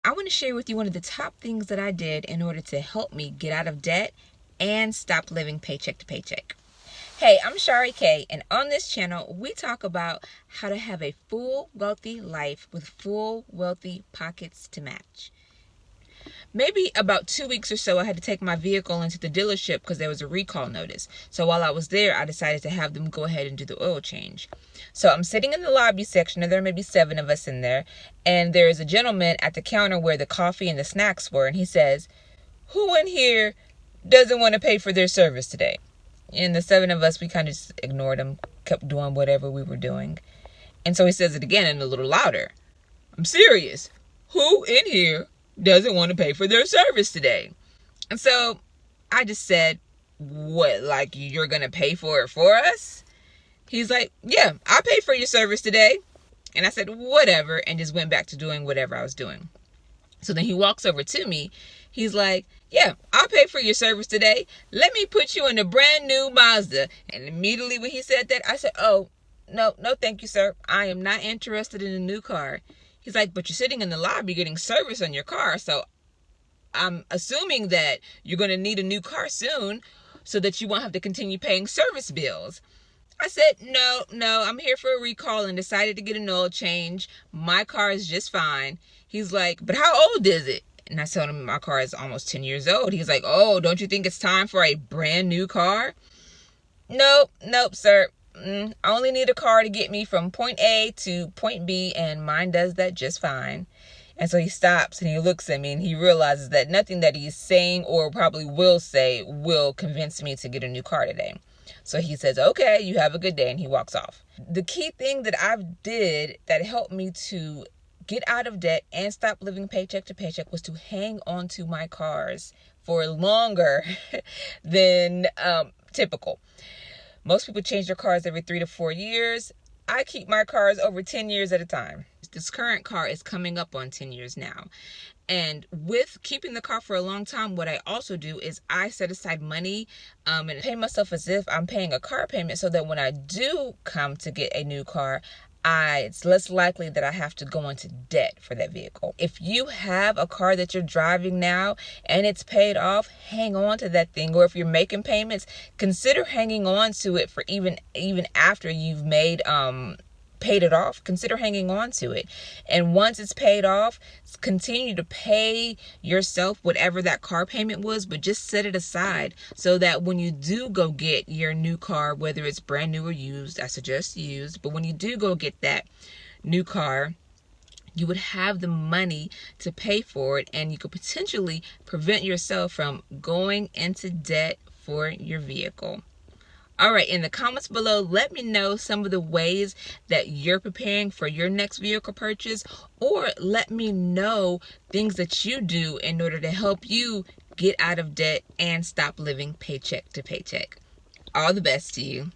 I want to share with you one of the top things that I did in order to help me get out of debt and stop living paycheck to paycheck. Hey, I'm Shari Kaye, and on this channel, we talk about how to have a full, wealthy life with full, wealthy pockets to match. Maybe about 2 weeks or so, I had to take my vehicle into the dealership because there was a recall notice. So while I was there, I decided to have them go ahead and do the oil change. So I'm sitting in the lobby section, and there may be 7 of us in there, and there is a gentleman at the counter where the coffee and the snacks were, and he says, "Who in here doesn't want to pay for their service today?" And the 7 of us, we kind of just ignored him, kept doing whatever we were doing. And so he says it again and a little louder. "I'm serious. Who in here doesn't want to pay for their service today?" And so I just said, "What, like you're going to pay for it for us?" He's like, "Yeah, I'll pay for your service today." And I said, "Whatever," and just went back to doing whatever I was doing. So then he walks over to me. He's like, "Yeah, I'll pay for your service today. Let me put you in a brand new Mazda." And immediately when he said that, I said, "Oh, no, thank you, sir. I am not interested in a new car." He's like, "But you're sitting in the lobby getting service on your car, so I'm assuming that you're going to need a new car soon so that you won't have to continue paying service bills." I said, no, I'm here for a recall and decided to get an oil change. My car is just fine." He's like, "But how old is it?" And I told him my car is almost 10 years old. He's like, "Oh, don't you think it's time for a brand new car?" Nope, sir. I only need a car to get me from point A to point B, and mine does that just fine. And so he stops and he looks at me and he realizes that nothing that he's saying or probably will say will convince me to get a new car today. So he says, "Okay, you have a good day," and he walks off. The key thing that I did that helped me to get out of debt and stop living paycheck to paycheck was to hang on to my cars for longer than typical. Most people change their cars every 3 to 4 years. I keep my cars over 10 years at a time. This current car is coming up on 10 years now. And with keeping the car for a long time, what I also do is I set aside money and pay myself as if I'm paying a car payment so that when I do come to get a new car, it's less likely that I have to go into debt for that vehicle. If you have a car that you're driving now and it's paid off, hang on to that thing. Or if you're making payments, consider hanging on to it for even after you've paid it off. Consider hanging on to it. And once it's paid off, continue to pay yourself whatever that car payment was, but just set it aside so that when you do go get your new car, whether it's brand new or used, I suggest used, but when you do go get that new car, you would have the money to pay for it, and you could potentially prevent yourself from going into debt for your vehicle. All right, in the comments below, let me know some of the ways that you're preparing for your next vehicle purchase, or let me know things that you do in order to help you get out of debt and stop living paycheck to paycheck. All the best to you.